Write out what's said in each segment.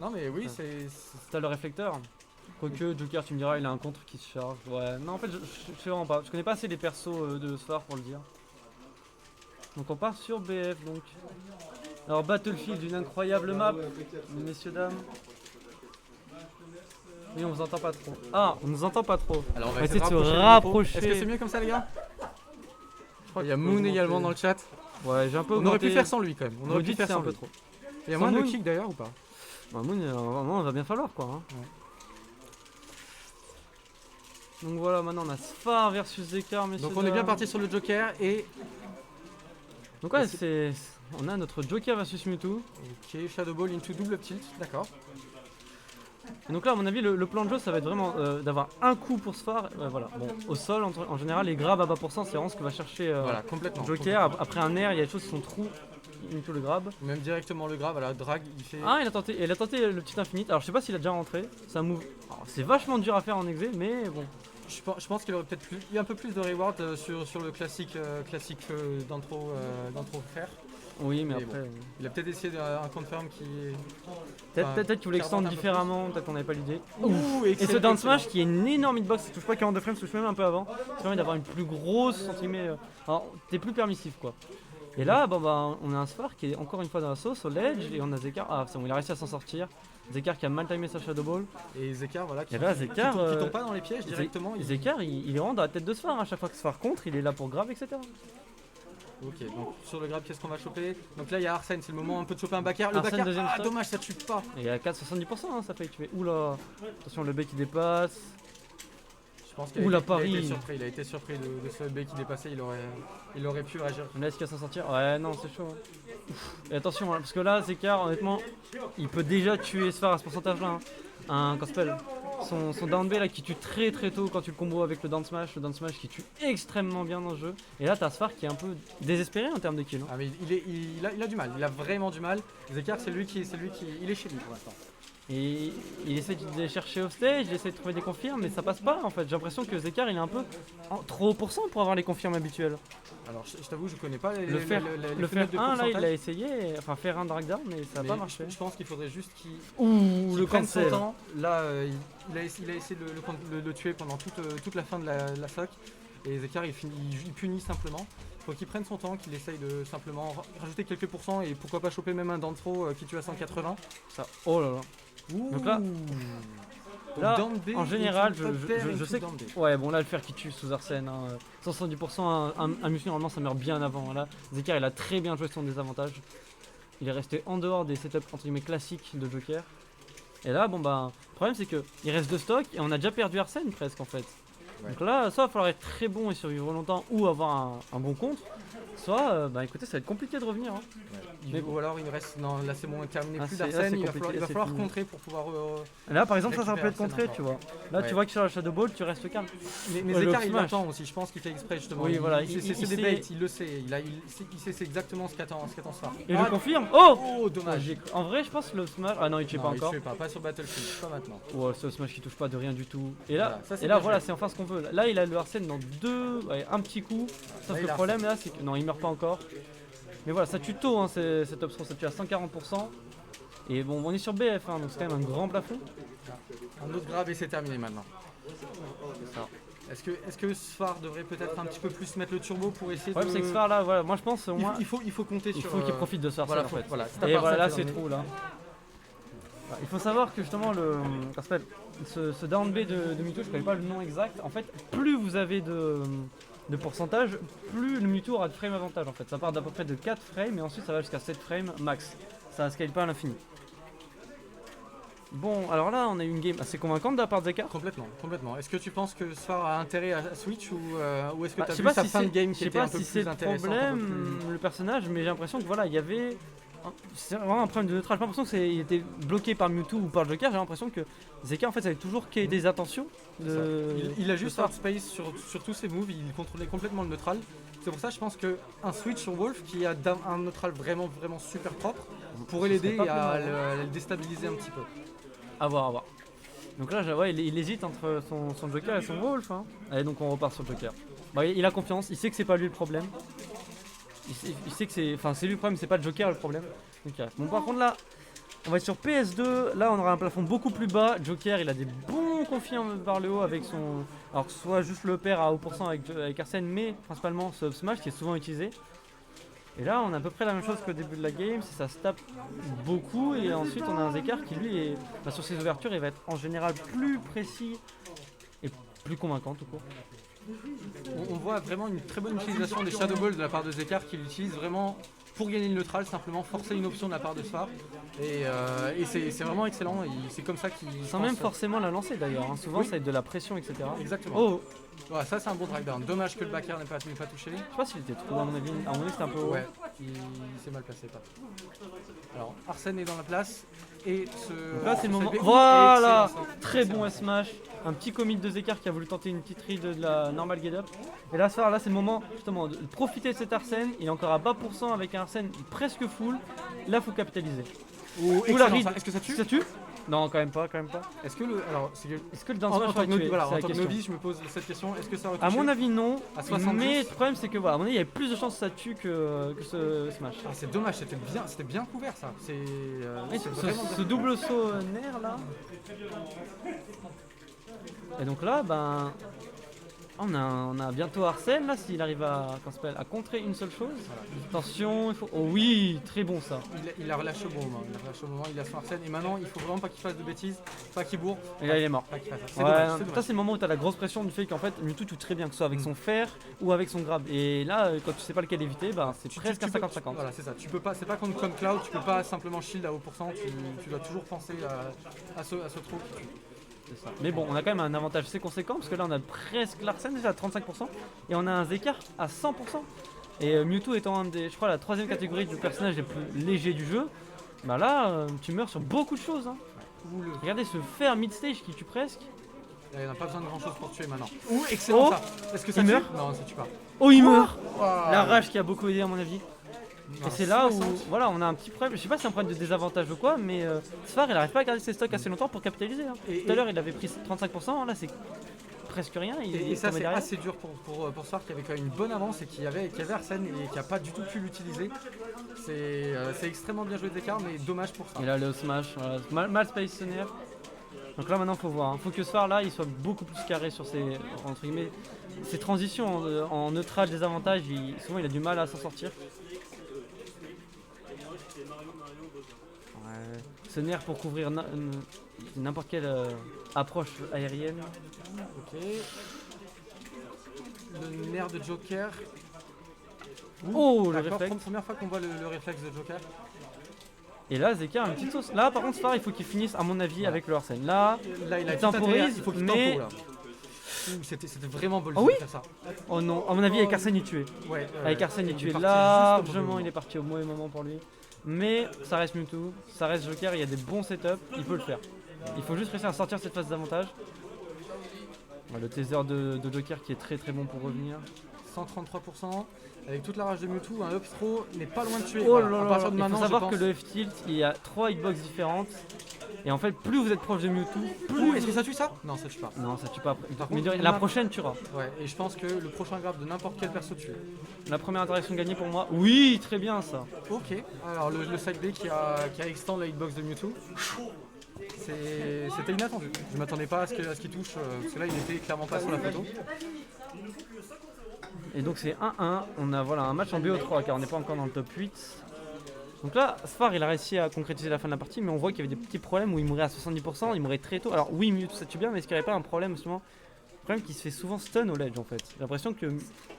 Non mais oui, Enfin, c'est... T'as le réflecteur. Quoique Joker, tu me diras, il a un contre qui se charge. Ouais, non, en fait, je sais vraiment pas. Je connais pas assez les persos de Sphare pour le dire. Donc on part sur BF donc. Alors Battlefield, une incroyable map, messieurs dames. Oui, on vous entend pas trop. Ah, on nous entend pas trop. Alors on On va va essayer de essayer de se rapprocher. Est-ce que c'est rapprocher. mieux comme ça les gars? Je crois Il y a qu'il faut Moon augmenter. également dans le chat. Ouais, j'ai un peu On aurait pu augmenté. faire sans lui quand même. On Vous aurait pu dites faire c'est un sans peu lui. trop. Il y a Sans moins de Moon kick d'ailleurs ou pas? Bah Moon, vraiment, il va bien falloir quoi. Hein. Donc voilà, maintenant on a Sphare versus Zekar, messieurs. Donc on est bien dames. parti sur le Joker et... Donc ouais, on a notre Joker versus Mewtwo. Ok, Shadow Ball into double tilt, d'accord. Et donc là, à mon avis, le plan de jeu, ça va être vraiment d'avoir un coup pour Sphare. Voilà. Bon, au sol, en général, les grabs à bas pourcent, c'est vraiment ce que va chercher Voilà, complètement. Joker. Après un air, il y a des choses qui sont trous. Mewtwo le grab. Même directement le grab, voilà, drag, il fait... Ah, il a tenté le petit infinite. Alors, je sais pas s'il a déjà rentré. C'est un move. Alors, c'est vachement dur à faire en exé, mais bon. Je pense qu'il aurait peut-être eu un peu plus de reward sur le classique d'intro faire. Oui, mais Mais après. Il a peut-être essayé un confirm qui... Peut-être qu'il voulait qui extendre remonte un peu différemment, peut-être qu'on n'avait pas l'idée. Ouh, Et excellent, ce down excellent. smash qui est une énorme hitbox, ça touche pas 42 frames, ça touche même un peu avant. Ça permet d'avoir une plus grosse entre guillemets. Alors, t'es plus permissif quoi. Et là, bon, bah, on a un Sphare qui est encore une fois dans la sauce, au ledge, et on a Zekar. Ah, c'est bon, il a réussi à s'en sortir. Zekar qui a mal timé sa Shadow Ball. Et Zekar, voilà, qui Et là, Zekar, qui tombe pas dans les pièges directement. Zekar, il est vraiment dans la tête de Sphare. À chaque fois que Sphare contre, il est là pour grave, etc. Ok, donc sur le grab, qu'est-ce qu'on va choper? Donc là, il y a Arsène, c'est le moment un peu de choper un backer. Le Arsène, backer, deuxième stock. dommage, ça tue pas. Et à 4,70%, hein, ça fait tuer. Oula, attention, le B qui dépasse. Je pense qu'il Ouh, la a Paris. été surpris, il a été surpris de ce B qui dépassait, il aurait pu réagir. On laisse qu'à s'en sortir. Ouais, non, c'est chaud. Et attention, hein, parce que là, Zekar, honnêtement, il peut déjà tuer Sphare à ce pourcentage-là. Hein. Comment ça s'appelle son down B là qui tue très très tôt quand tu le combos avec le down smash qui tue extrêmement bien dans le jeu. Et là, t'as Sphare qui est un peu désespéré en termes de kill. Hein. Ah mais il a du mal, il a vraiment du mal. Zekar, il est chez lui pour l'instant. Et il essaie de chercher offstage, il essaie de trouver des confirmes, mais ça passe pas en fait. J'ai l'impression que Zekar il est un peu trop haut pour cent pour avoir les confirmes habituels. Alors je t'avoue, je connais pas Le fer fenêtres de 1 là, il pourcentage. l'a essayé, enfin faire un drag down, mais ça a Mais pas marché. je pense qu'il faudrait juste qu'il Ouh, le prenne son cancel. temps. Là, il a essayé de le tuer pendant toute la fin de la soc. Et Zekar, il punit simplement. Faut qu'il prenne son temps, qu'il essaye de simplement rajouter quelques pourcents et pourquoi pas choper même un Dantro qui tue à 180. Ça, oh là là. Ouh. Donc là, Down B en général, into up air je into sais que... down B. Ouais, bon là, le fer qui tue sous Arsène, hein, 170%, un muscle normalement ça meurt bien avant. Là, Zekar il a très bien joué son désavantage. Il est resté en dehors des setups entre guillemets classiques de Joker. Et là, bon bah, le problème c'est que il reste 2 stocks et on a déjà perdu Arsène presque en fait. Ouais. Donc là, soit il va falloir être très bon et survivre longtemps ou avoir un bon contre, soit, bah écoutez, ça va être compliqué de revenir. Hein. Mais Ou alors il nous reste. Non, là c'est bon, terminé Ah, plus là, d'Arsène, c'est il va compliqué, falloir, c'est falloir fini. contrer pour pouvoir. Là par exemple, ça peut Récupérer être contré, Arsène tu vois. Là, Ouais. tu vois que sur la Shadow Ball, tu restes calme. Mais Ouais, le Zekar il smash. l'attend aussi, je pense qu'il fait exprès justement. Oui, voilà, C'est il des sait- baits, il le sait, il sait exactement ce qu'attend Sphare. Et Ah, le confirme. Oh, Oh, dommage. En vrai, je pense que le smash. Ah non, il tue pas Non, il encore. tue pas sur Battlefield, pas maintenant. Ouais, c'est le smash qui touche pas de rien du tout. Et là, Voilà, ça, c'est et là bien voilà, joué. c'est enfin ce qu'on veut. Là, il a le Arsène dans un petit coup. Sauf Là, que il le a problème là, c'est que non, il meurt pas encore. Mais voilà, ça tue tôt, hein, cette option, ça tue à 140%. Et bon, on est sur BF, hein, donc c'est quand même un grand plafond. Un autre grab et c'est terminé maintenant. C'est ça. Est-ce que Sphare devrait peut-être un petit peu plus mettre le turbo pour essayer Le problème, de. c'est que Sphare là, voilà, moi je pense au moins. Il faut compter Il sur. faut qu'il profite de ce Arsène voilà, en fait. voilà, Et voilà, là c'est c'est trop là. Il faut savoir que justement comment ça s'appelle, ce down B de Mewtwo, je connais pas le nom exact. En fait, plus vous avez de pourcentage, plus le Mewtwo aura de frame avantage en fait. Ça part d'à peu près de 4 frames et ensuite ça va jusqu'à 7 frames max. Ça scale pas à l'infini. Bon, alors là on a eu une game assez convaincante de la part de Zekar. Complètement. Est-ce que tu penses que Sphare a intérêt à switch ou est-ce que Bah, tu as je sais vu pas sa si fin de game je qui sais était pas un peu si c'est plus le intéressante, problème, le personnage, mais j'ai l'impression que voilà, il y avait. C'est vraiment un problème de neutrage. J'ai pas l'impression qu'il était bloqué par Mewtwo ou par Joker. J'ai l'impression que Zekar en fait avait toujours qu'il y ait des attentions. Il a juste de hard space sur tous ses moves, il contrôlait complètement le neutral. C'est pour ça je pense qu'un switch sur Wolf qui a un neutral vraiment super propre pourrait Ce serait l'aider pas plus à mal, le déstabiliser un petit peu. À voir, à voir. Donc là, ouais, il hésite entre son Joker et son Wolf. Hein. Allez, donc on repart sur Joker. Bah, il a confiance, il sait que c'est pas lui le problème. Il sait que c'est lui le problème, c'est pas le Joker le problème. Donc, bon, par contre là, On va être sur PS2, là on aura un plafond beaucoup plus bas. Joker il a des bons conflits par le haut avec son. Alors que soit juste le pair à haut pourcent avec Arsène, mais principalement ce up smash qui est souvent utilisé. Et là on a à peu près la même chose qu'au début de la game, c'est ça se tape beaucoup et ensuite on a un Zekar qui lui est. Sur ses ouvertures il va être en général plus précis et plus convaincant tout court. On voit vraiment une très bonne utilisation des Shadow Ball de la part de Zekar qui l'utilise vraiment pour gagner le neutral, simplement forcer une option de la part de Sfar. Et c'est vraiment excellent, c'est comme ça qu'il. Sans même forcément la lancer d'ailleurs, hein. Souvent Oui. ça va être de la pression etc. Exactement. Oh, Voilà, ça c'est un bon drive down. Dommage que le backer n'ait pas touché. je sais pas s'il était trop à mon avis, c'était un peu haut. Ouais, il s'est mal placé. Pas. Alors Arsène est dans la place et ce. Là c'est le ce moment. side B. Voilà, Excellent, très excellent. bon S-Smash. Un petit commit de Zekar qui a voulu tenter une petite read de la normal get up. Et là, là c'est le moment justement de profiter de cet Arsène. Il est encore à bas pourcent avec un Arsène presque full. Là, faut capitaliser. Oh, Ou la excellent, read. ça. Est-ce que ça tue? Ça tue? Non, quand même pas, quand même pas. Est-ce que le. Alors, c'est que. Est-ce que le down En smash tant va que, tuer? voilà, C'est en la tant que question. novice, je me pose cette question. Est-ce que ça aurait À touché mon avis, non. À 70. Mais le problème, c'est que voilà, à mon avis, il y avait plus de chances que ça tue que ce Smash. Ah, c'est dommage, c'était bien couvert ça. C'est Oui, c'est ce, vraiment ce bien. double saut nerf là. Et donc là, ben. On a bientôt Arsène là, s'il arrive à contrer une seule chose. Attention, il faut. Oh oui, très bon ça. Il a relâché au bon moment. Il a son Arsène et maintenant il faut vraiment pas qu'il fasse de bêtises, pas qu'il bourre. Et là, il est mort. Pas qu'il fasse ça. C'est Ouais, dommage, c'est ça dommage. c'est le moment où tu as la grosse pression du fait qu'en fait Mewtwo tue très bien, que ce soit avec son fer ou avec son grab. Et là, quand tu sais pas lequel éviter, bah, c'est presque un peux- 50-50. Voilà, c'est ça. Tu peux pas, c'est pas comme Cloud, tu peux pas simplement shield à haut pourcent, tu dois toujours penser à ce trou qui tue. C'est ça. Mais bon, on a quand même un avantage assez conséquent parce que là on a presque l'Arsène déjà à 35% et on a un Zekar à 100%. Et Mewtwo étant un des, je crois, la troisième catégorie de personnages les plus légers du jeu, bah là tu meurs sur beaucoup de choses. Hein. Ou le. Regardez ce fer mid-stage qui tue presque. Il n'a pas besoin de grand chose pour tuer maintenant. Ouh, excellent Oh, ça. Est-ce que ça il tue? meurt Non, ça tue pas. Oh, il meurt. Ouah. La rage qui a beaucoup aidé à mon avis. Non, Et c'est là où 60. voilà, on a un petit problème. Je sais pas si c'est un problème de désavantage ou quoi, mais Sfar il arrive pas à garder ses stocks assez longtemps pour capitaliser. Hein. Et- Tout à l'heure il avait pris 35%, là c'est presque rien. Il Et est ça tombé c'est derrière. assez dur pour Sfar qui avait quand même une bonne avance et qui avait Arsène et qui a pas du tout pu l'utiliser. C'est extrêmement bien joué de Zekar mais dommage pour ça. Et là le smash, voilà. mal space sonner. Donc là maintenant faut voir. Faut que Sfar là il soit beaucoup plus carré sur ses entre guillemets ses transitions en neutral désavantage. Souvent il a du mal à s'en sortir. Ouais. Ce nerf pour couvrir n'importe quelle approche aérienne. Ok. Le nerf de Joker. Oh le D'accord, réflexe. première fois qu'on voit le réflexe de Joker. Et là Zekar a une petite sauce. Là par contre Sfar il faut qu'il finisse à mon avis avec le Arsène. Là, Là il a Il tout intérêt, temporise, il faut qu'il mais- tempo là. Ouh, c'était vraiment ballsy Ah oui de faire ça. oh non, à mon avis avec Arsène il tuait. Ouais, Avec Arsène il est tuait parti juste au mauvais largement, moment. il est parti au mauvais moment pour lui. Mais ça reste Mewtwo, ça reste Joker, il y a des bons setups, il peut le faire. Il faut juste réussir à sortir cette phase d'avantage. Le taser de Joker qui est très très bon pour revenir. 133%. Avec toute la rage de Mewtwo, un up throw n'est pas loin de tuer. Oh Voilà, là à là, partir de il faut maintenant, je savoir pense. que le F-tilt, il y a 3 hitbox différentes. Et en fait, plus vous êtes proche de Mewtwo, Ouh, plus... est-ce que ça tue ça? Non, ça tue pas. Non, ça tue pas. Par Mais contre, la prochaine tuera. Ouais, et je pense que le prochain grab de n'importe quel perso tue. La première interaction gagnée pour moi. Oui, très bien ça. Ok, alors le side B qui a extend la hitbox de Mewtwo. C'était inattendu. Je m'attendais pas à ce qu'il touche, parce que là il était clairement pas sur la photo. Et donc c'est 1-1, on a voilà, un match en BO3 car on n'est pas encore dans le top 8. Donc là, Sfar il a réussi à concrétiser la fin de la partie, mais on voit qu'il y avait des petits problèmes où il mourait à 70%, il mourait très tôt. Alors oui, Mewtwo ça tue bien, mais est-ce qu'il n'y avait pas un problème justement? Le problème qu'il se fait souvent stun au ledge en fait. J'ai l'impression que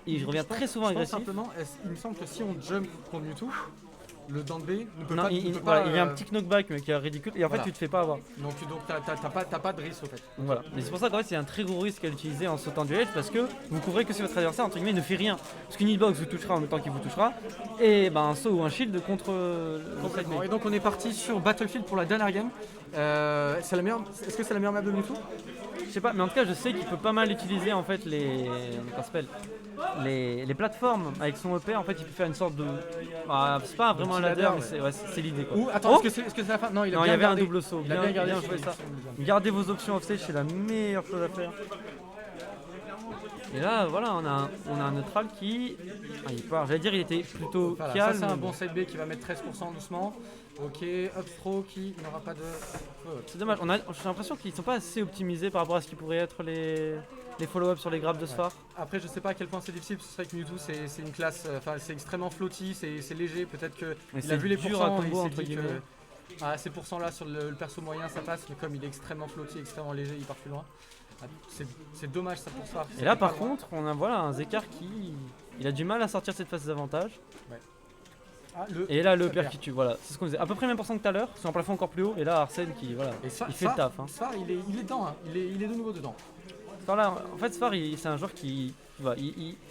il revient très souvent Je pense agressif. simplement, il me semble que si on jump contre Mewtwo, le down B ne peut Non, pas. il, ne peut voilà, pas, il y a un petit knockback mais qui est ridicule et en voilà. fait tu te fais pas avoir. Donc t'as pas de risque au fait. Donc voilà. Mais c'est pour ça qu'en fait c'est un très gros risque à l'utiliser en sautant du edge parce que vous couvrez que si votre adversaire entre guillemets ne fait rien. Parce qu'une hitbox vous touchera en même temps qu'il vous touchera. Et ben un saut ou un shield contre le side Et B. donc on est parti sur Battlefield pour la dernière game. Est-ce que c'est la meilleure map de Mewtwo? Je sais pas, mais en tout cas je sais qu'il peut pas mal utiliser en fait comment ça s'appelle, les plateformes avec son EP. En fait il peut faire une sorte de, c'est pas vraiment un petit ladder, ladder, mais c'est l'idée quoi. Ou attends, Oh est-ce que c'est la fin? Non, il a non, il y bien avait un gardé. double saut, Il a bien gardé. joué ça. Gardez vos options offstage, c'est la meilleure chose à faire. Et là voilà, on a un neutral qui, il part. J'allais dire il était plutôt Voilà, calme. ça c'est un bon side B qui va mettre 13% doucement. Ok, up throw qui n'aura pas de. C'est dommage, j'ai l'impression qu'ils sont pas assez optimisés par rapport à ce qui pourrait être les follow-up sur les grappes de Sfar. Après, je sais pas à quel point c'est difficile, parce que c'est vrai que Mewtwo c'est une classe, enfin c'est extrêmement floaty, c'est léger, peut-être qu'il a vu les dur à pourcents et il combo s'est entre dit que guillemets. ces pourcents là sur le perso moyen ça passe, mais comme il est extrêmement floaty, extrêmement léger, il part plus loin. Ah, c'est dommage ça pour Sfar. Et là par contre, on a voilà un Zekar qui il a du mal à sortir cette phase d'avantage. Et là le ça père perd. qui tue, voilà, c'est ce qu'on faisait. À peu près le même pourcent que tout à l'heure, c'est un plafond encore plus haut. Et là Arsène qui voilà, Et Sfar, il fait le taf. Hein. Sfar, il est dedans, hein. il est de nouveau dedans. Sfar, là, en fait Sfar c'est un joueur qui voilà,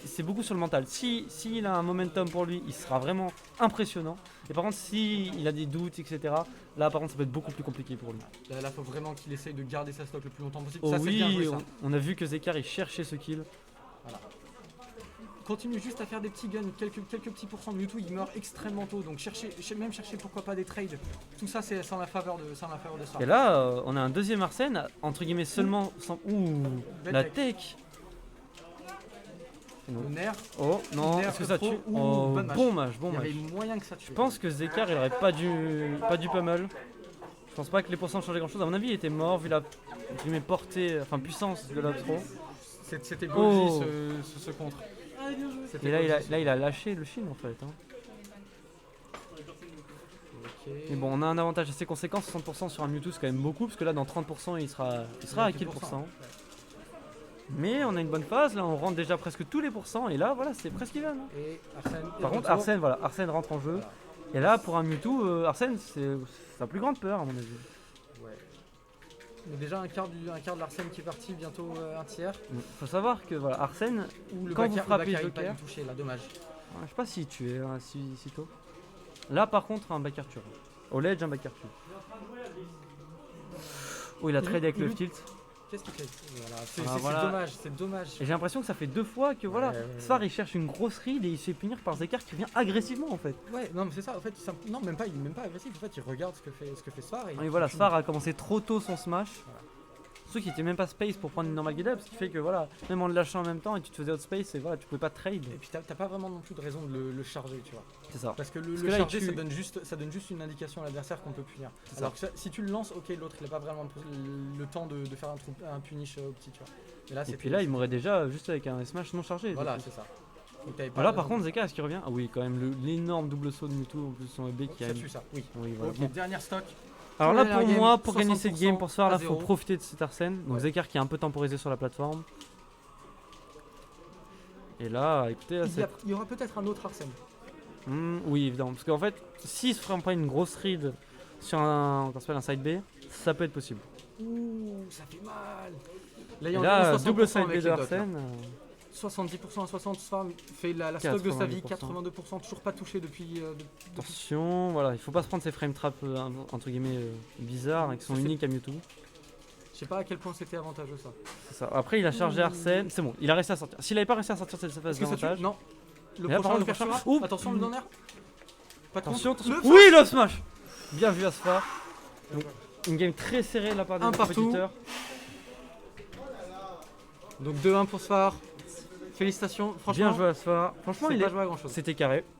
c'est beaucoup sur le mental. S'il a un momentum pour lui, il sera vraiment impressionnant. Et par contre s'il a des doutes, etc. Là par contre ça peut être beaucoup plus compliqué pour lui. Là faut vraiment qu'il essaye de garder sa stock le plus longtemps possible. Oh Ça c'est bien joué oui, ça. on a vu que Zekar il cherchait ce kill. Continue juste à faire des petits guns, quelques petits pourcents. Mewtwo il meurt extrêmement tôt, donc chercher pourquoi pas des trades. Tout ça c'est en la faveur de Sfar. Et là on a un deuxième Arsène, entre guillemets seulement sans. Ouh, Belle la tech. tech. Le nerf, Oh non, nerf est-ce que ça trop. tue? Ouh, Oh, bonne match. bon match, bon il y match. avait moyen que ça tue. Je pense que Zekar il aurait pas dû pummel. Je pense pas que les pourcents changeaient grand chose. À mon avis, il était mort vu la entre guillemets, portée, enfin puissance de l'obstro. C'était Oh. Bolzy ce contre. C'était Et là Bolzy. il a lâché le Shin en fait. Hein. Ok. Mais bon, on a un avantage assez conséquent, 60% sur un Mewtwo, c'est quand même beaucoup, parce que là dans 30% il sera à kill pourcent. Mais on a une bonne phase, là on rentre déjà presque tous les pourcents, et là voilà, c'est presque even. Hein. Et Arsène. Par contre, Arsène, voilà, Arsène rentre en jeu. Voilà. Et là, pour un Mewtwo, Arsène, c'est sa plus grande peur à mon avis. Ouais. Mais déjà un quart de l'Arsène qui est parti, bientôt un tiers. Faut savoir que voilà, Arsène, Ou le quand vous Bakar, frappez il pas Joker, dû toucher là, dommage. je sais pas s'il tuait si tôt. Là par contre, un Bakar tue. Au ledge, un Bakar tue. Oh, il a trade avec le tilt. Qu'est-ce qu'il fait? Voilà, Voilà. c'est dommage. Et j'ai l'impression que ça fait 2 fois que voilà, Ouais. Sfar il cherche une grosse ride et il se fait punir par Zekar qui vient agressivement en fait. Ouais, non mais c'est ça, en fait, non même pas, il est même pas agressif, en fait, il regarde ce que fait Sfar et Et voilà, il Sfar a commencé trop tôt son smash. Voilà. Surtout qu'il était même pas space pour prendre une normal get up, ce qui fait que voilà, même en le lâchant en même temps et tu te faisais out space et voilà, tu pouvais pas trade. Et puis t'as pas vraiment non plus de raison de le charger, tu vois. C'est ça. Parce que Parce le que là, charger, il tue. ça donne juste une indication à l'adversaire qu'on peut punir. C'est Alors que si tu le lances, ok, l'autre il a pas vraiment le temps de faire un punish au petit, tu vois. Et là, Et puis là, il m'aurait déjà juste avec un smash non chargé. Voilà, donc. c'est ça. Donc, t'avais pas Voilà, raison par contre, Zekar, est-ce qu'il revient? Ah oui, quand même, l'énorme double saut de Mewtwo en plus son EB qui a. ça tue ça, oui. Oui, voilà. Ok, Bon. dernière stock. Alors là, Dernière pour game, moi, pour gagner cette game, pour ce faire, là, à faut 0. profiter de cet Arsène. Donc Ouais. Zekar qui est un peu temporisé sur la plateforme. Et là, écoutez, là, Il y aura peut-être un autre Arsène. oui, évidemment. Parce qu'en fait, s'il se prend pas une grosse read sur un side B, ça peut être possible. Ouh, ça fait mal. Là, il y Et a là, environ double 60% side B avec de les dots, là. Arsène. 70% à 60, Sfar fait la stock de sa vie, 82%. 82%, toujours pas touché depuis. Attention, voilà, il faut pas se prendre ces frame traps entre guillemets bizarres et qui sont Je sais- uniques à Mewtwo. Je sais pas à quel point c'était avantageux ça. C'est ça. Après, il a chargé Arsène, c'est bon, il a réussi à sortir. S'il avait pas réussi à sortir cette phase Est-ce que ça d'avantage. tue? Non. Le Et là, prochain, par le contre, le prochain. prochain- Ouh. Attention, le donner. Pas de Attention, contre. attention. Le Oui, le smash. Bien vu Asfar. Donc, une game très serrée de la part des Un partout. compétiteurs. Donc 2-1 pour Sfar. Félicitations. Franchement, Bien joué Asfar. Franchement, c'est il pas est. joué à grand chose. C'était carré.